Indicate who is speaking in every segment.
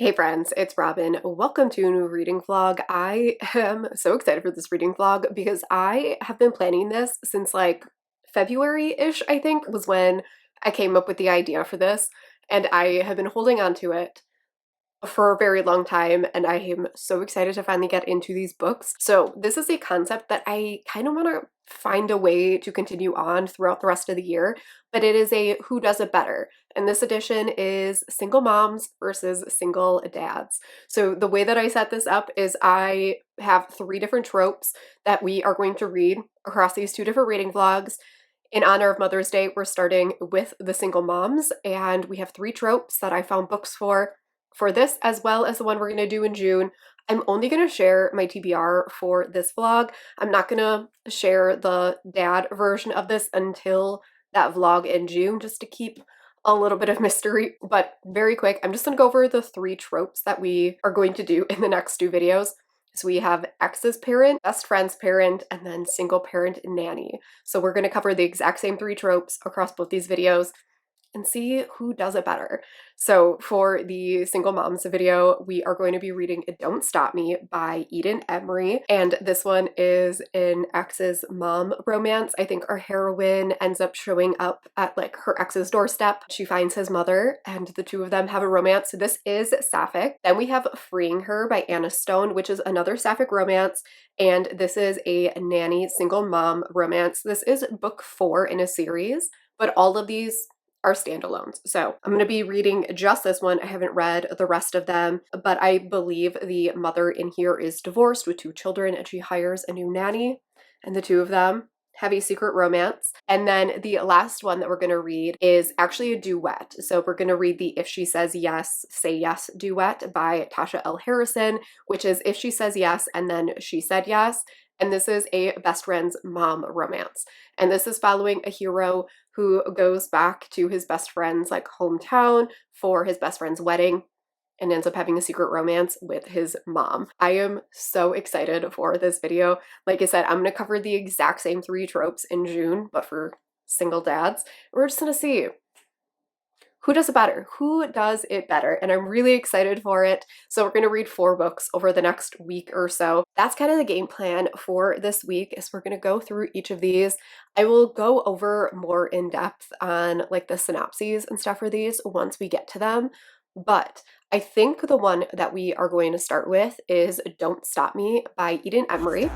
Speaker 1: Hey friends, it's Robin. Welcome to a new reading vlog. I am so excited for this reading vlog because I have been planning this since like February-ish, I think, was when I came up with the idea for this, and I have been holding on to it for a very long time, and I am so excited to finally get into these books. So this is a concept that I kind of want to find a way to continue on throughout the rest of the year, but it is a who does it better. And this edition is single moms versus single dads. So the way that I set this up is I have 3 different tropes that we are going to read across these 2 different reading vlogs. In honor of Mother's Day, we're starting with the single moms, and we have 3 tropes that I found books for this, as well as the one we're going to do in June. I'm only going to share my TBR for this vlog. I'm not going to share the dad version of this until that vlog in June, just to keep a little bit of mystery. But very quick, I'm just going to go over the 3 tropes that we are going to do in the next 2 videos. So we have ex's parent, best friend's parent, and then single parent nanny. So we're going to cover the exact same 3 tropes across both these videos and see who does it better. So for the single moms video, we are going to be reading Don't Stop Me by Eden Emery, and this one is an ex's mom romance. I think our heroine ends up showing up at like her ex's doorstep. She finds his mother and the 2 of them have a romance. So this is sapphic. Then we have Freeing Her by Anna Stone, which is another sapphic romance, and this is a nanny single mom romance. This is book 4 in a series, but all of these are standalones. So I'm going to be reading just this one. I haven't read the rest of them, but I believe the mother in here is divorced with 2 children and she hires a new nanny, and the 2 of them have a secret romance. And then the last one that we're going to read is actually a duet. So we're going to read the If She Says Yes, Say Yes duet by Tasha L. Harrison, which is If She Says Yes and then She Said Yes. And this is a best friend's mom romance. And this is following a hero who goes back to his best friend's like hometown for his best friend's wedding and ends up having a secret romance with his mom. I am so excited for this video. Like I said, I'm going to cover the exact same 3 tropes in June, but for single dads. We're just going to see who does it better? Who does it better? And I'm really excited for it. So we're going to read 4 books over the next week or so. That's kind of the game plan for this week, is we're going to go through each of these. I will go over more in depth on like the synopses and stuff for these once we get to them. But I think the one that we are going to start with is Don't Stop Me by Eden Emery.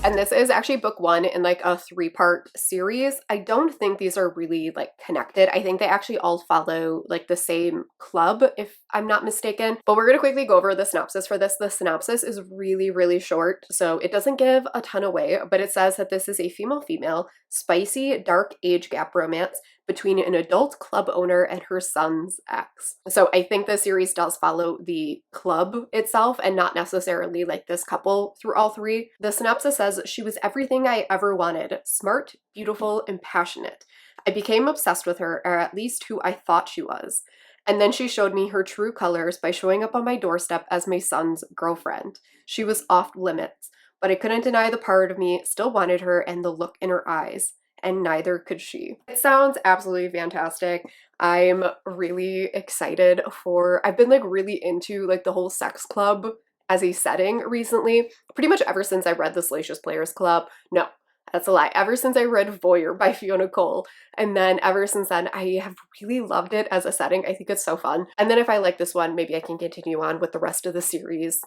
Speaker 1: And this is actually book 1 in like a 3-part series. I don't think these are really like connected. I think they actually all follow like the same club, if I'm not mistaken. But we're going to quickly go over the synopsis for this. The synopsis is really, really short, so it doesn't give a ton away, but it says that this is a female-female, spicy, dark age gap romance between an adult club owner and her son's ex. So I think the series does follow the club itself and not necessarily like this couple through all 3. The synopsis says, "She was everything I ever wanted, smart, beautiful, and passionate. I became obsessed with her, or at least who I thought she was. And then she showed me her true colors by showing up on my doorstep as my son's girlfriend. She was off limits, but I couldn't deny the part of me still wanted her and the look in her eyes. And neither could she." It sounds absolutely fantastic. I'm really excited for, I've been like really into like the whole sex club as a setting recently, pretty much ever since I read The Salacious Players Club. No, that's a lie. Ever since I read Voyeur by Fiona Cole. And then ever since then, I have really loved it as a setting. I think it's so fun. And then if I like this one, maybe I can continue on with the rest of the series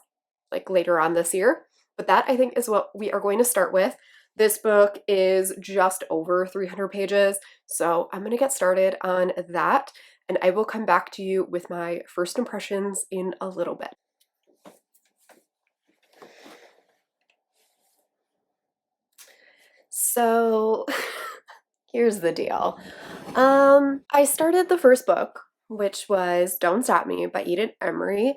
Speaker 1: like later on this year. But that I think is what we are going to start with. This book is just over 300 pages, so I'm going to get started on that, and I will come back to you with my first impressions in a little bit. So here's the deal. I started the first book, which was Don't Stop Me by Eden Emery,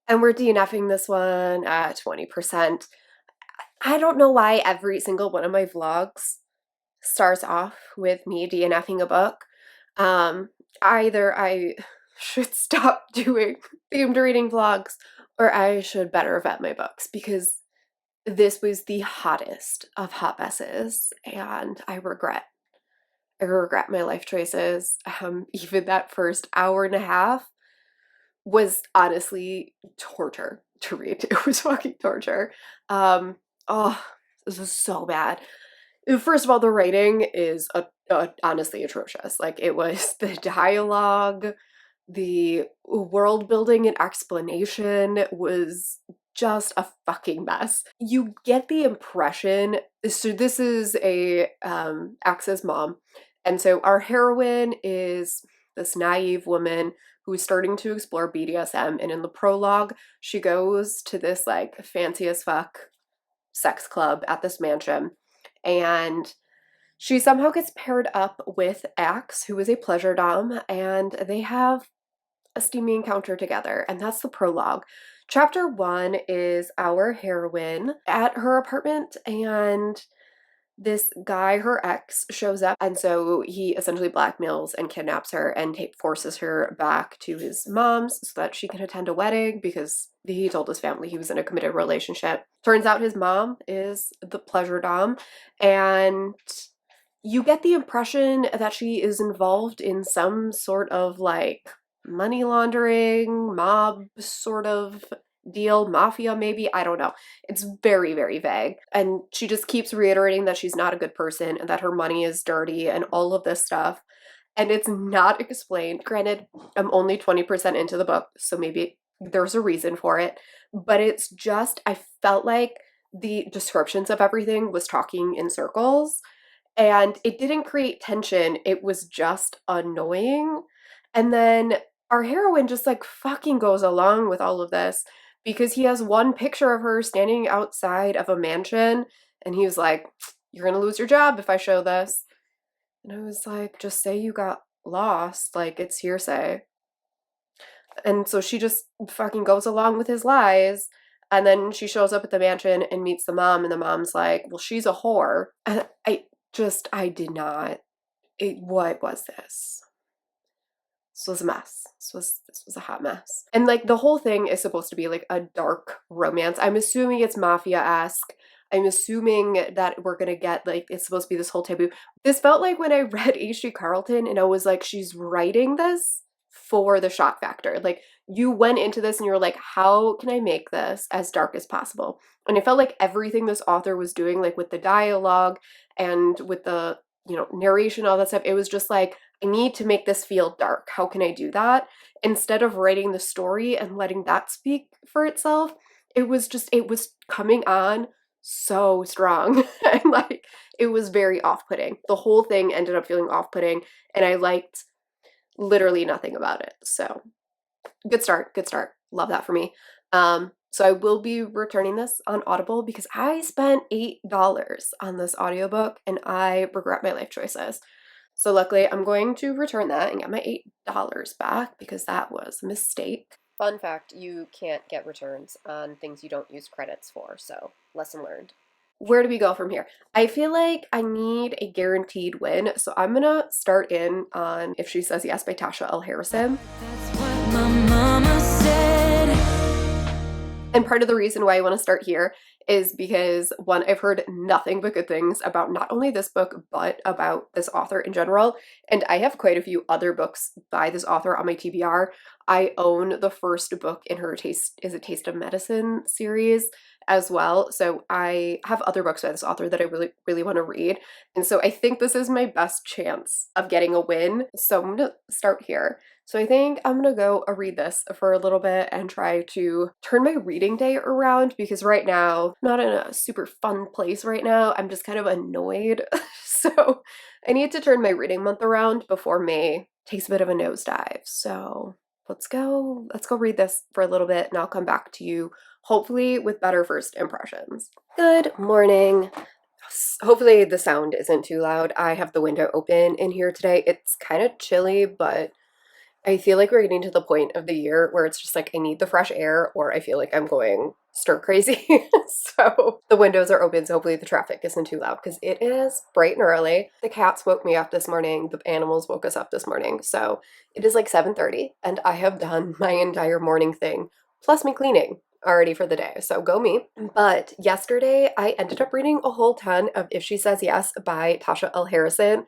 Speaker 1: and we're DNFing this one at 20%. I don't know why every single one of my vlogs starts off with me DNFing a book. Either I should stop doing themed reading vlogs, or I should better vet my books, because this was the hottest of hot messes and I regret I regret my life choices. Even that first hour and a half was honestly torture to read. It was fucking torture. Oh, this was so bad. First of all, the writing is honestly atrocious. Like, it was the dialogue, the world building and explanation was just a fucking mess. You get the impression, so this is a Axe's mom, and so our heroine is this naive woman who's starting to explore BDSM, and in the prologue, she goes to this like fancy as fuck sex club at this mansion, and she somehow gets paired up with Axe, who is a pleasure dom, and they have a steamy encounter together, and that's the prologue. Chapter 1 is our heroine at her apartment, and this guy, her ex, shows up, and so he essentially blackmails and kidnaps her and forces her back to his mom's so that she can attend a wedding because he told his family he was in a committed relationship. Turns out his mom is the pleasure dom, and you get the impression that she is involved in some sort of like money laundering, mob sort of deal, mafia maybe, I don't know. It's very, very vague. And she just keeps reiterating that she's not a good person and that her money is dirty and all of this stuff. And it's not explained. Granted, I'm only 20% into the book, so maybe there's a reason for it. But it's just, I felt like the descriptions of everything was talking in circles and it didn't create tension. It was just annoying. And then our heroine just like fucking goes along with all of this because he has one picture of her standing outside of a mansion and he was like, "You're gonna lose your job if I show this." And I was like, "Just say you got lost, like it's hearsay." And so she just fucking goes along with his lies. And then she shows up at the mansion and meets the mom, and the mom's like, "Well, she's a whore." And I did not. What was this? This was a mess. This was a hot mess. And like the whole thing is supposed to be like a dark romance. I'm assuming it's mafia-esque. I'm assuming that we're gonna get like it's supposed to be this whole taboo. This felt like when I read H.G. Carlton and I was like, she's writing this for the shock factor. Like you went into this and you were like, how can I make this as dark as possible? And it felt like everything this author was doing, like with the dialogue and with the, narration, all that stuff, it was just like, I need to make this feel dark. How can I do that? Instead of writing the story and letting that speak for itself, it was coming on so strong. And like, it was very off putting. The whole thing ended up feeling off putting, and I liked literally nothing about it. So, good start. Good start. Love that for me. So I will be returning this on Audible because I spent $8 on this audiobook and I regret my life choices. So luckily, I'm going to return that and get my $8 back because that was a mistake. Fun fact, you can't get returns on things you don't use credits for, so lesson learned. Where do we go from here? I feel like I need a guaranteed win, so I'm gonna start in on If She Says Yes by Tasha L. Harrison. That's what my mama said. And part of the reason why I want to start here is because, one, I've heard nothing but good things about not only this book, but about this author in general. And I have quite a few other books by this author on my TBR. I own the first book in her Taste of Medicine series as well. So I have other books by this author that I really, really want to read. And so I think this is my best chance of getting a win. So I'm going to start here. So I think I'm gonna go read this for a little bit and try to turn my reading day around because right now, I'm not in a super fun place right now. I'm just kind of annoyed. So I need to turn my reading month around before May takes a bit of a nosedive. So let's go read this for a little bit and I'll come back to you hopefully with better first impressions. Good morning. Hopefully the sound isn't too loud. I have the window open in here today. It's kind of chilly, but I feel like we're getting to the point of the year where it's just like I need the fresh air or I feel like I'm going stir crazy. So the windows are open, so hopefully the traffic isn't too loud because it is bright and early. The cats woke me up this morning. The animals woke us up this morning. So it is like 7:30 and I have done my entire morning thing plus me cleaning already for the day. So go me. But yesterday I ended up reading a whole ton of If She Says Yes by Tasha L. Harrison.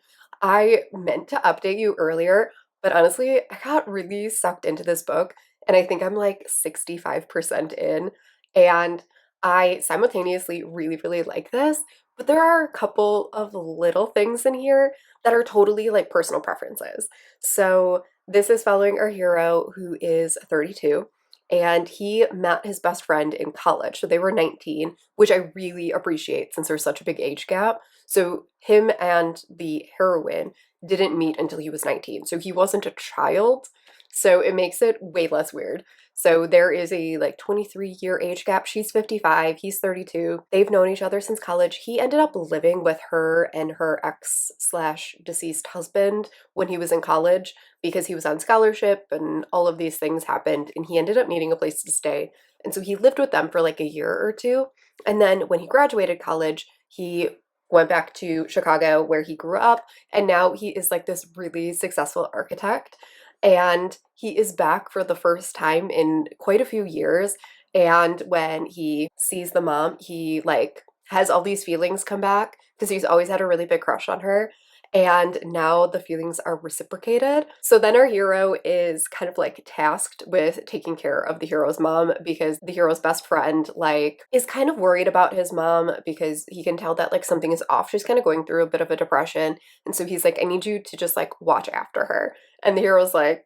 Speaker 1: I meant to update you earlier, but honestly, I got really sucked into this book, and I think I'm like 65% in, and I simultaneously really, really like this, but there are a couple of little things in here that are totally like personal preferences. So this is following our hero who is 32. And he met his best friend in college. So they were 19, which I really appreciate since there's such a big age gap. So him and the heroine didn't meet until he was 19. So he wasn't a child. So it makes it way less weird. So there is a like 23-year age gap. She's 55, he's 32. They've known each other since college. He ended up living with her and her ex slash deceased husband when he was in college because he was on scholarship and all of these things happened and he ended up needing a place to stay. And so he lived with them for like a year or two. And then when he graduated college, he went back to Chicago where he grew up, and now he is like this really successful architect. And he is back for the first time in quite a few years. And when he sees the mom, he like has all these feelings come back because he's always had a really big crush on her. And now the feelings are reciprocated. So then our hero is kind of like tasked with taking care of the hero's mom because the hero's best friend like is kind of worried about his mom because he can tell that like something is off. She's kind of going through a bit of a depression. And so he's like, I need you to just like watch after her. And the hero's like,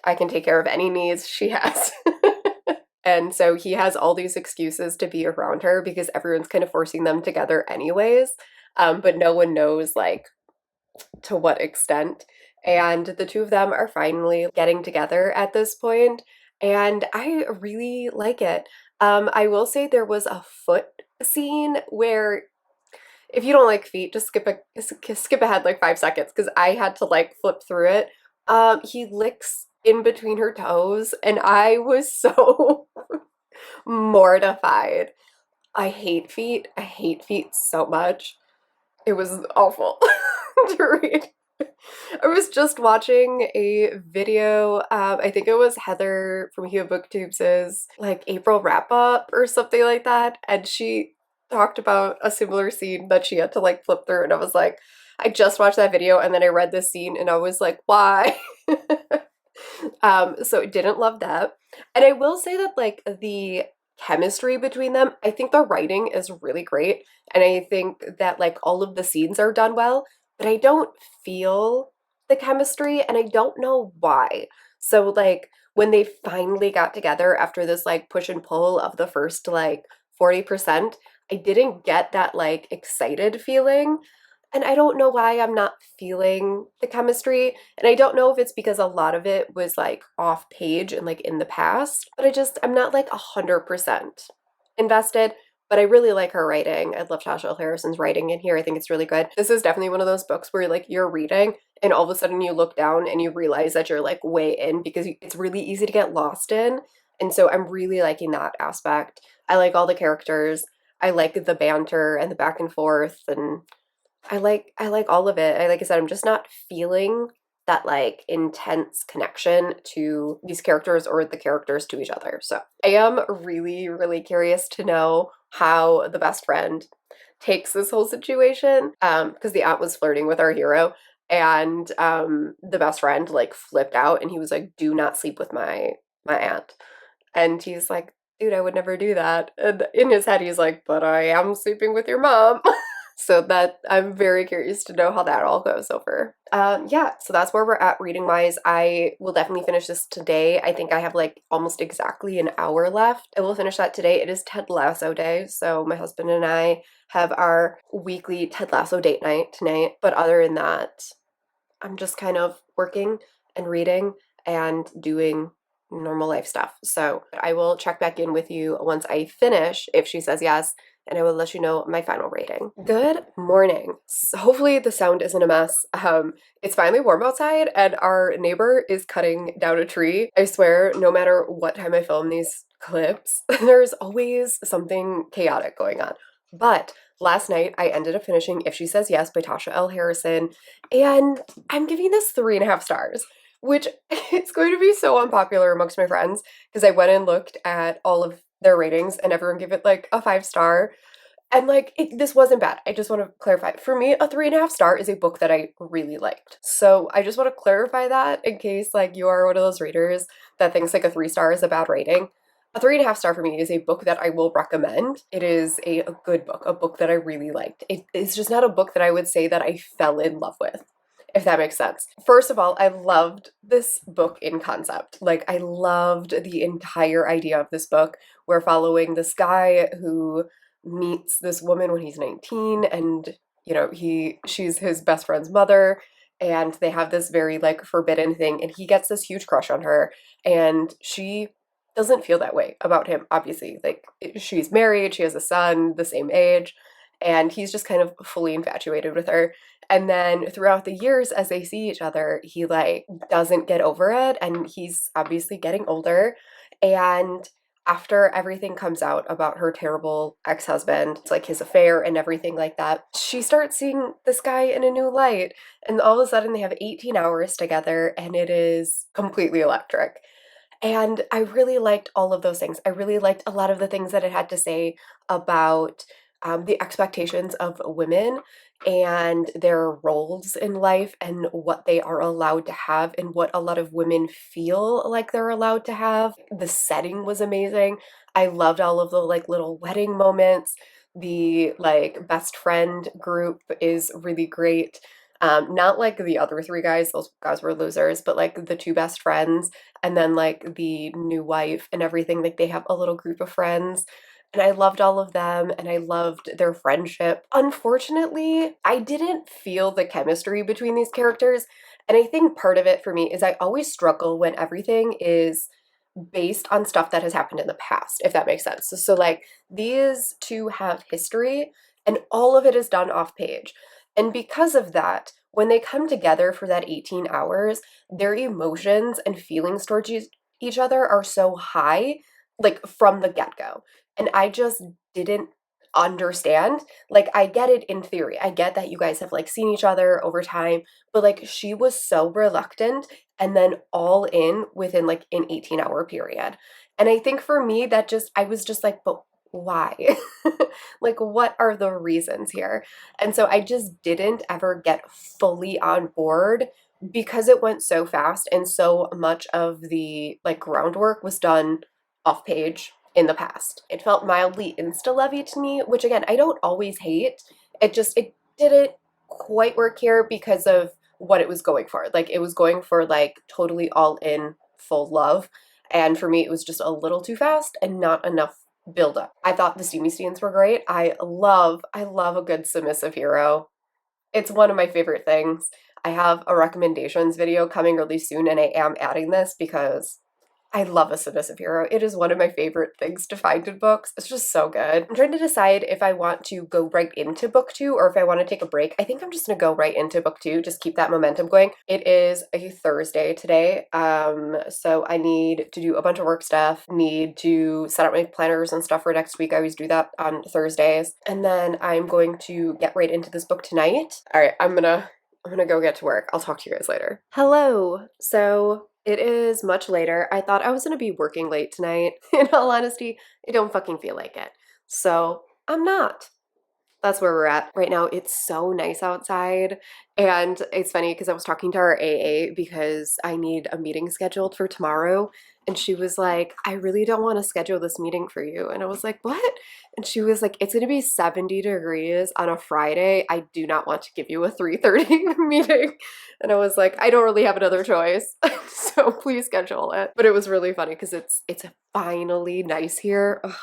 Speaker 1: I can take care of any needs she has. And so he has all these excuses to be around her because everyone's kind of forcing them together anyways. But no one knows like to what extent. And the two of them are finally getting together at this point, and I really like it. I will say there was a foot scene where if you don't like feet, just skip ahead like 5 seconds because I had to like flip through it. He licks in between her toes, and I was so mortified. I hate feet. I hate feet so much. It was awful to read. I was just watching a video, I think it was Heather from Hua Booktubes' like April wrap up or something like that, and she talked about a similar scene that she had to like flip through, and I was like, I just watched that video and then I read this scene and I was like, why? So didn't love that. And I will say that like the chemistry between them, I think the writing is really great. And I think that like all of the scenes are done well, but I don't feel the chemistry and I don't know why. So like when they finally got together after this like push and pull of the first like 40%, I didn't get that like excited feeling. And I don't know why I'm not feeling the chemistry. And I don't know if it's because a lot of it was like off page and like in the past, but I'm not like 100% invested. But I really like her writing. I love Tasha L. Harrison's writing in here. I think it's really good. This is definitely one of those books where like you're reading and all of a sudden you look down and you realize that you're like way in because it's really easy to get lost in. And so I'm really liking that aspect. I like all the characters. I like the banter and the back and forth, and I like all of it. Like I said, I'm just not feeling that like intense connection to these characters or the characters to each other. So I am really, really curious to know how the best friend takes this whole situation. Because the aunt was flirting with our hero, and the best friend like flipped out and he was like, do not sleep with my aunt. And he's like, dude, I would never do that. And in his head, he's like, but I am sleeping with your mom. So that I'm very curious to know how that all goes over. Yeah, so that's where we're at reading wise. I will definitely finish this today. I think I have like almost exactly an hour left. I will finish that today. It is Ted Lasso day, so my husband and I have our weekly Ted Lasso date night tonight. But other than that, I'm just kind of working and reading and doing normal life stuff. So I will check back in with you once I finish if she says yes, and I will let you know my final rating. Good morning. So hopefully the sound isn't a mess. It's finally warm outside and our neighbor is cutting down a tree. I swear, no matter what time I film these clips, there's always something chaotic going on. But last night I ended up finishing If She Says Yes by Tasha L. Harrison, and I'm giving this 3.5 stars, which it's going to be so unpopular amongst my friends because I went and looked at all of their ratings and everyone gave it like a 5 star. And like, this wasn't bad. I just want to clarify. For me, a 3.5 star is a book that I really liked. So I just want to clarify that in case like you are one of those readers that thinks like a 3 star is a bad rating. A 3.5 star for me is a book that I will recommend. It is a good book, a book that I really liked. It's just not a book that I would say that I fell in love with, if that makes sense. First of all, I loved this book in concept. Like, I loved the entire idea of this book. We're following this guy who meets this woman when he's 19, and she's his best friend's mother, and they have this very like forbidden thing, and he gets this huge crush on her, and she doesn't feel that way about him, obviously. Like, she's married, she has a son the same age, and he's just kind of fully infatuated with her. And then throughout the years as they see each other, he like doesn't get over it, and he's obviously getting older. And after everything comes out about her terrible ex-husband, it's like his affair and everything like that, she starts seeing this guy in a new light. And all of a sudden they have 18 hours together, and it is completely electric. And I really liked all of those things. I really liked a lot of the things that it had to say about the expectations of women and their roles in life and what they are allowed to have and what a lot of women feel like they're allowed to have. The setting was amazing. I loved all of the like little wedding moments. The like best friend group is really great. Not like the other three guys, those guys were losers, but like the two best friends and then like the new wife and everything, like they have a little group of friends, and I loved all of them and I loved their friendship. Unfortunately, I didn't feel the chemistry between these characters, and I think part of it for me is I always struggle when everything is based on stuff that has happened in the past, if that makes sense. So like, these two have history and all of it is done off page. And because of that, when they come together for that 18 hours, their emotions and feelings towards each other are so high, like from the get go. And I just didn't understand. Like, I get it in theory. I get that you guys have like seen each other over time, but like, she was so reluctant and then all in within like an 18-hour period. And I think for me, that just, I was just like, but why? Like, what are the reasons here? And so I just didn't ever get fully on board because it went so fast and so much of the like groundwork was done off page in the past. It felt mildly insta-levy to me, which again, I don't always hate. It didn't quite work here because of what it was going for. Like, it was going for like totally all in full love. And for me, it was just a little too fast and not enough build up. I thought the steamy scenes were great. I love a good submissive hero. It's one of my favorite things. I have a recommendations video coming really soon, and I am adding this because I love a submissive hero. It is one of my favorite things to find in books. It's just so good. I'm trying to decide if I want to go right into book two or if I want to take a break. I think I'm just gonna go right into book two, just keep that momentum going. It is a Thursday today, so I need to do a bunch of work stuff, need to set up my planners and stuff for next week. I always do that on Thursdays. And then I'm going to get right into this book tonight. All right, I'm gonna go get to work. I'll talk to you guys later. Hello. So it is much later. I thought I was gonna be working late tonight. In all honesty, I don't fucking feel like it. So I'm not. That's where we're at right now. It's so nice outside. And it's funny because I was talking to our AA because I need a meeting scheduled for tomorrow. And she was like, I really don't want to schedule this meeting for you. And I was like, what? And she was like, it's going to be 70 degrees on a Friday. I do not want to give you a 3:30 meeting. And I was like, I don't really have another choice. So please schedule it. But it was really funny because it's finally nice here. Ugh.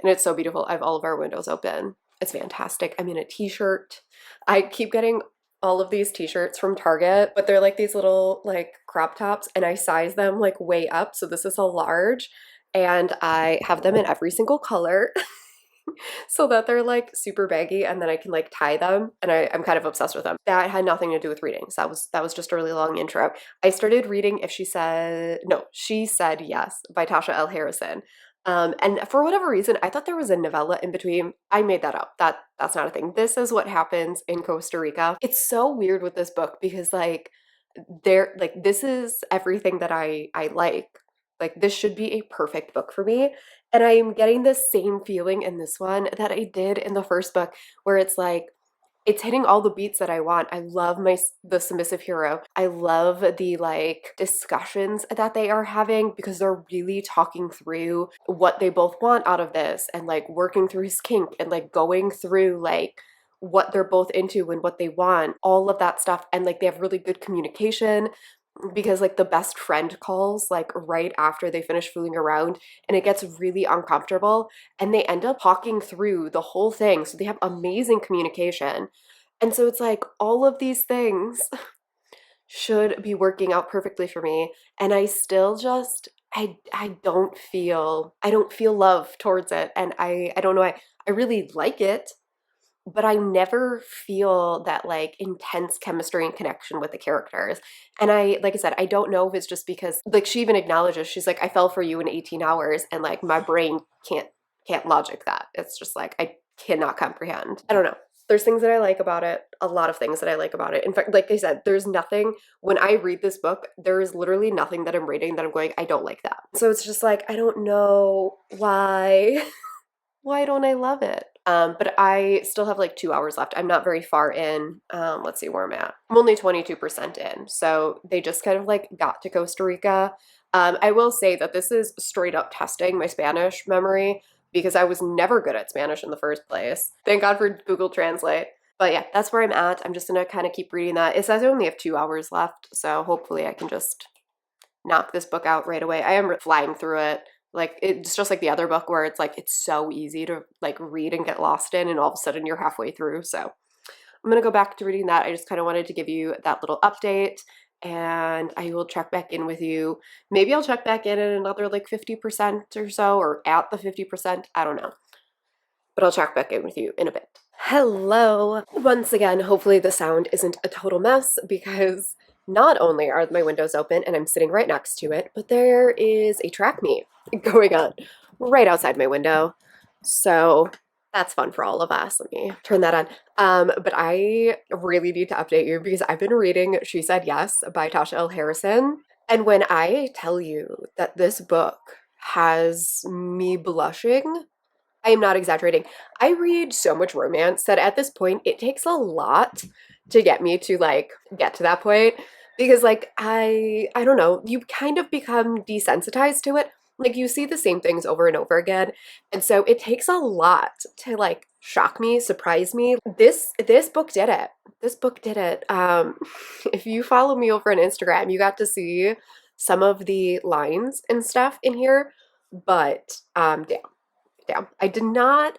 Speaker 1: And it's so beautiful. I have all of our windows open. It's fantastic. I'm in a t-shirt. I keep getting all of these t-shirts from Target, but they're like these little like crop tops, and I size them like way up. So this is a large, and I have them in every single color so that they're like super baggy, and then I can like tie them, and I'm kind of obsessed with them. That had nothing to do with reading. So that was just a really long intro. I started reading If She Said No, She Said Yes by Tasha L. Harrison. And for whatever reason, I thought there was a novella in between. I made that up. That's not a thing. This is what happens in Costa Rica. It's so weird with this book because like this is everything that I like. Like, this should be a perfect book for me. And I am getting the same feeling in this one that I did in the first book, where it's like, it's hitting all the beats that I want. I love the submissive hero. I love the like discussions that they are having because they're really talking through what they both want out of this and like working through his kink and like going through like what they're both into and what they want, all of that stuff. And like they have really good communication because like the best friend calls like right after they finish fooling around and it gets really uncomfortable and they end up talking through the whole thing. So they have amazing communication. And so it's like all of these things should be working out perfectly for me. And I still just I don't feel love towards it. And I don't know, I really like it, but I never feel that like intense chemistry and connection with the characters. And like I said, I don't know if it's just because like she even acknowledges, she's like, I fell for you in 18 hours and like my brain can't logic that. It's just like I cannot comprehend. I don't know. There's things that I like about it, a lot of things that I like about it. In fact, like I said, there's nothing, when I read this book, there is literally nothing that I'm reading that I'm going, I don't like that. So it's just like, I don't know why. Why don't I love it? But I still have like 2 hours left. I'm not very far in. Let's see where I'm at. I'm only 22% in. So they just kind of like got to Costa Rica. I will say that this is straight up testing my Spanish memory because I was never good at Spanish in the first place. Thank God for Google Translate. But yeah, that's where I'm at. I'm just gonna kind of keep reading that. It says I only have 2 hours left, so hopefully I can just knock this book out right away. I am flying through it. Like, it's just like the other book where it's like, it's so easy to like read and get lost in, and all of a sudden you're halfway through. So I'm gonna go back to reading that. I just kind of wanted to give you that little update, and I will check back in with you. Maybe I'll check back in at another like 50% or so, or at the 50%. I don't know. But I'll check back in with you in a bit. Hello! Once again, hopefully the sound isn't a total mess because not only are my windows open and I'm sitting right next to it, but there is a track meet going on right outside my window. So that's fun for all of us. Let me turn that on. But I really need to update you because I've been reading She Said Yes by Tasha L. Harrison. And when I tell you that this book has me blushing, I am not exaggerating. I read so much romance that at this point it takes a lot to get me to like get to that point because like I don't know, you kind of become desensitized to it. Like you see the same things over and over again. And so it takes a lot to like shock me, surprise me. This book did it. This book did it. If you follow me over on Instagram, you got to see some of the lines and stuff in here, but damn, I did not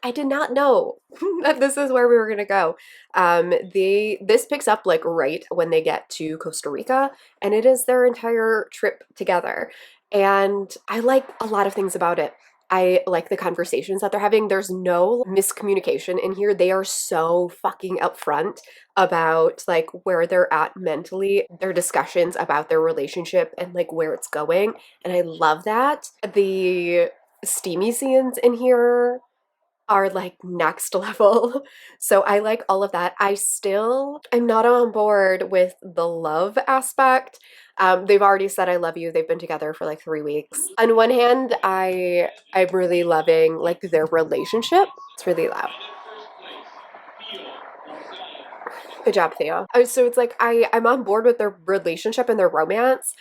Speaker 1: know that this is where we were gonna go. This picks up like right when they get to Costa Rica, and it is their entire trip together. And I like a lot of things about it. I like the conversations that they're having. There's no miscommunication in here. They are so fucking upfront about like where they're at mentally, their discussions about their relationship and like where it's going. And I love that. The steamy scenes in here are like next level. So I like all of that. I'm not on board with the love aspect. They've already said I love you. They've been together for like 3 weeks. On one hand, I'm really loving like their relationship. It's really loud. Good job, Theo. So it's like I'm on board with their relationship and their romance.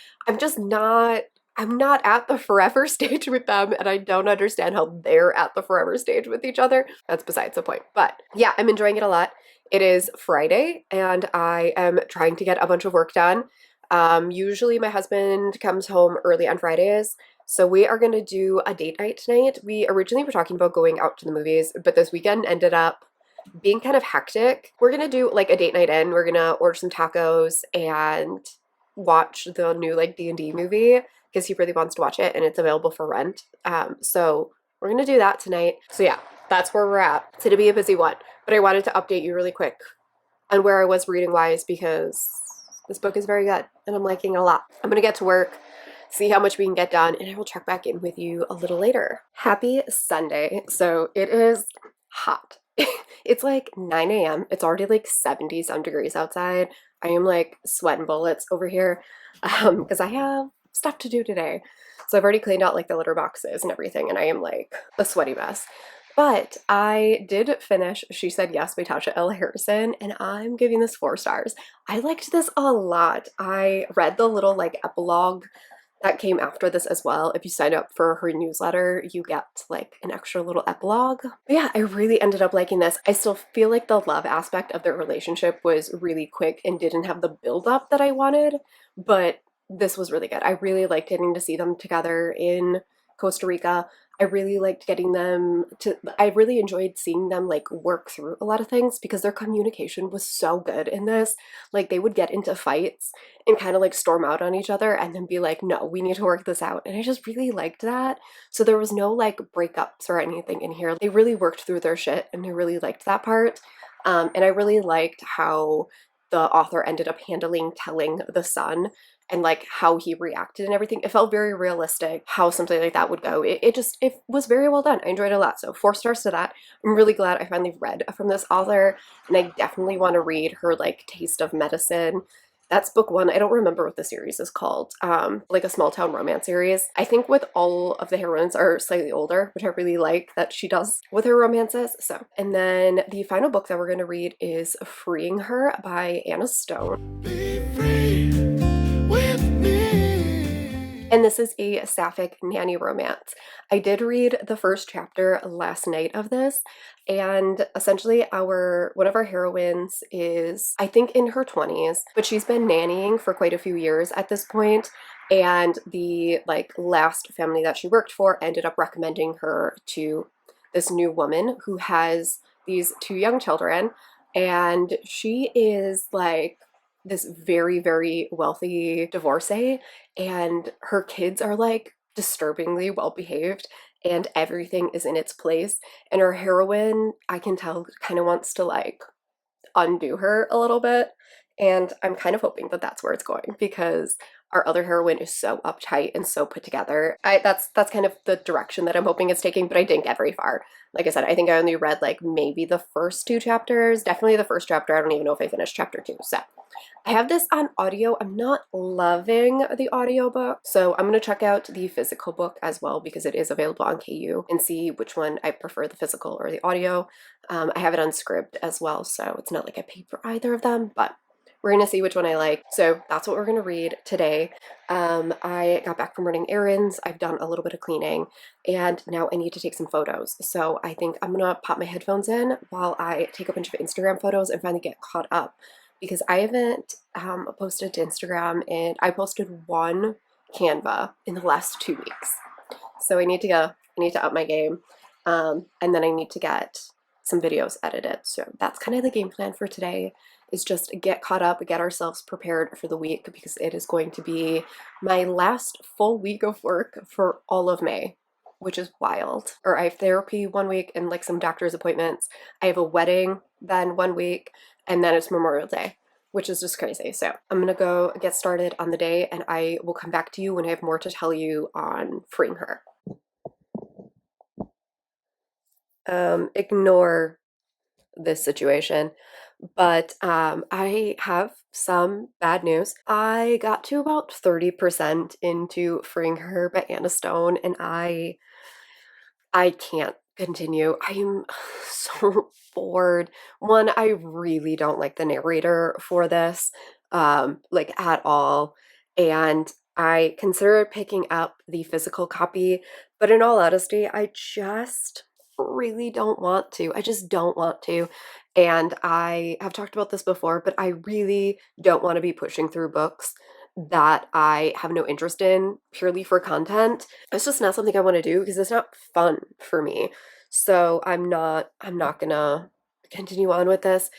Speaker 1: I'm not at the forever stage with them, and I don't understand how they're at the forever stage with each other. That's besides the point. But yeah, I'm enjoying it a lot. It is Friday, and I am trying to get a bunch of work done. Usually my husband comes home early on Fridays, so we are gonna do a date night tonight. We originally were talking about going out to the movies, but this weekend ended up being kind of hectic. We're gonna do like a date night in. We're gonna order some tacos and watch the new like D&D movie because he really wants to watch it and it's available for rent. So we're gonna do that tonight. So yeah, that's where we're at. It's gonna be a busy one, but I wanted to update you really quick on where I was reading wise because this book is very good and I'm liking it a lot. I'm gonna get to work, see how much we can get done, and I will check back in with you a little later. Happy Sunday. So it is hot. It's like 9 a.m. It's already like 70 some degrees outside. I am like sweating bullets over here because I have stuff to do today. So I've already cleaned out like the litter boxes and everything, and I am like a sweaty mess. But I did finish She Said Yes by Tasha L. Harrison, and I'm giving this 4 stars. I liked this a lot. I read the little like epilogue that came after this as well. If you sign up for her newsletter, you get like an extra little epilogue. But yeah, I really ended up liking this. I still feel like the love aspect of their relationship was really quick and didn't have the build-up that I wanted, but this was really good. I really liked getting to see them together in Costa Rica. I really liked getting them to, I really enjoyed seeing them like work through a lot of things because their communication was so good in this. Like they would get into fights and kind of like storm out on each other and then be like, no, we need to work this out. And I just really liked that. So there was no like breakups or anything in here. They really worked through their shit and I really liked that part. And I really liked how the author ended up handling telling the son and like how he reacted and everything. It felt very realistic how something like that would go. It was very well done. I enjoyed it a lot. So 4 stars to that. I'm really glad I finally read from this author, and I definitely want to read her like Taste of Medicine. That's book one. I don't remember what the series is called. Like a small town romance series. I think with all of the heroines are slightly older, which I really like that she does with her romances. So, and then the final book that we're going to read is Freeing Her by Anna Stone. Be free with me. And this is a sapphic nanny romance. I did read the first chapter last night of this, and essentially one of our heroines is, I think, in her 20s, but she's been nannying for quite a few years at this point, and the like last family that she worked for ended up recommending her to this new woman who has these 2 young children, and she is like this very, very wealthy divorcee, and her kids are like disturbingly well behaved and everything is in its place. And our heroine, I can tell, kind of wants to like undo her a little bit. And I'm kind of hoping that that's where it's going because our other heroine is so uptight and so put together. That's kind of the direction that I'm hoping it's taking, but I didn't get very far. Like I said, I think I only read like maybe the first 2 chapters, definitely the first chapter. I don't even know if I finished chapter 2. So I have this on audio. I'm not loving the audiobook, so I'm going to check out the physical book as well because it is available on KU and see which one I prefer, the physical or the audio. I have it on Scribd as well, so it's not like I paid for either of them, but we're going to see which one I like. So that's what we're going to read today. I got back from running errands. I've done a little bit of cleaning, and now I need to take some photos. So I think I'm going to pop my headphones in while I take a bunch of Instagram photos and finally get caught up because I haven't posted to Instagram, and I posted one Canva in the last 2 weeks. So I need to up my game, and then I need to get some videos edited. So that's kind of the game plan for today, is just get caught up, get ourselves prepared for the week because it is going to be my last full week of work for all of May, which is wild. Or I have therapy one week and like some doctor's appointments. I have a wedding then one week, and then it's Memorial Day, which is just crazy. So I'm gonna go get started on the day, and I will come back to you when I have more to tell you on Freeing Her. Ignore this situation, but I have some bad news. I got to about 30% into Freeing Her by Anna Stone, and I can't continue. I'm so bored. One, I really don't like the narrator for this, like at all. And I considered picking up the physical copy, but in all honesty, I just really don't want to. I just don't want to. And I have talked about this before, but I really don't want to be pushing through books that I have no interest in purely for content. It's just not something I want to do because it's not fun for me. So I'm not gonna continue on with this.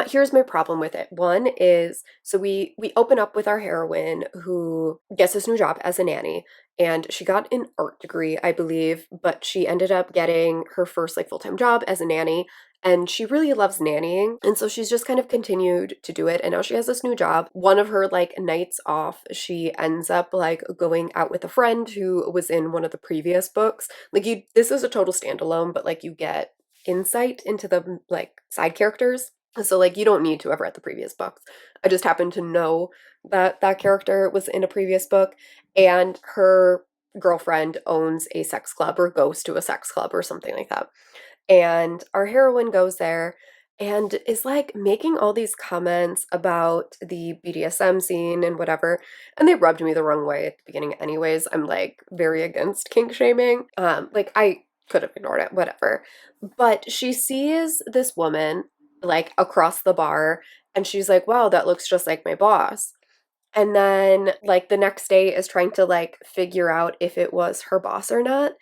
Speaker 1: Here's my problem with it. One is, so we open up with our heroine who gets this new job as a nanny, and she got an art degree, I believe, but she ended up getting her first like full-time job as a nanny, and she really loves nannying, and so she's just kind of continued to do it, and now she has this new job. One of her like nights off, she ends up like going out with a friend who was in one of the previous books. Like this is a total standalone, but like you get insight into the like side characters. So like you don't need to have read the previous books. I just happen to know that that character was in a previous book, and her girlfriend owns a sex club or goes to a sex club or something like that. And our heroine goes there and is like making all these comments about the BDSM scene and whatever. And they rubbed me the wrong way at the beginning anyways. I'm like very against kink shaming. Like I could have ignored it, whatever. But she sees this woman like across the bar and she's like, "Wow, that looks just like my boss." And then like the next day is trying to like figure out if it was her boss or not.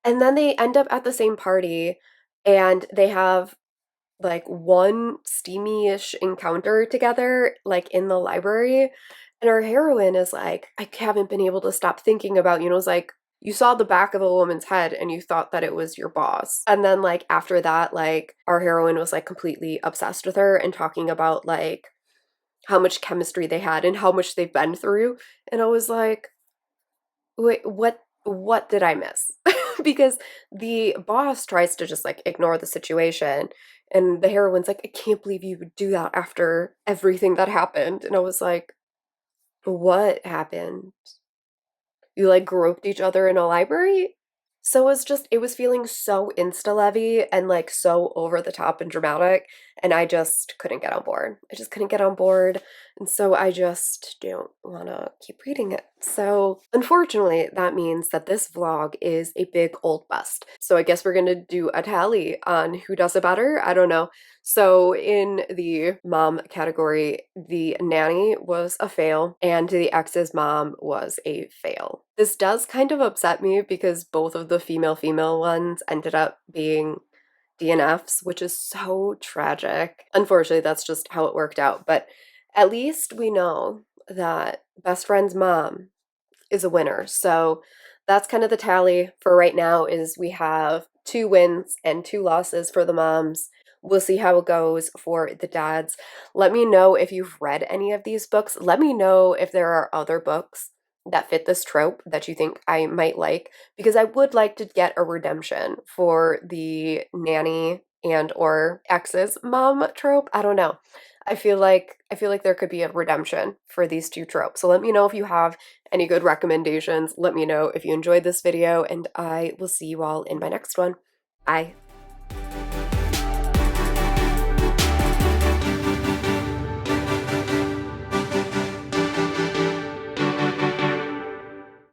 Speaker 1: And then they end up at the same party and they have like one steamy-ish encounter together, like in the library. And our heroine is like, I haven't been able to stop thinking about, it's like, you saw the back of a woman's head and you thought that it was your boss. And then, like, after that, like, our heroine was like completely obsessed with her and talking about like how much chemistry they had and how much they've been through. And I was like, wait, what did I miss? Because the boss tries to just like ignore the situation and the heroine's like, I can't believe you would do that after everything that happened. And I was like, what happened? You like groped each other in a library? So it was feeling so insta-levy and like so over the top and dramatic, and I just couldn't get on board. I just couldn't get on board, and so I just don't want to keep reading it. So, unfortunately, that means that this vlog is a big old bust. So, I guess we're gonna do a tally on who does it better. I don't know. So, in the mom category, the nanny was a fail, and the ex's mom was a fail. This does kind of upset me because both of the female ones ended up being DNFs, which is so tragic. Unfortunately, that's just how it worked out, but at least we know that best friend's mom is a winner. So that's kind of the tally for right now is we have 2 wins and 2 losses for the moms. We'll see how it goes for the dads. Let me know if you've read any of these books. Let me know if there are other books that fit this trope that you think I might like, because I would like to get a redemption for the nanny and or ex's mom trope. I don't know. I feel like there could be a redemption for these 2 tropes. So let me know if you have any good recommendations. Let me know if you enjoyed this video, and I will see you all in my next one. Bye.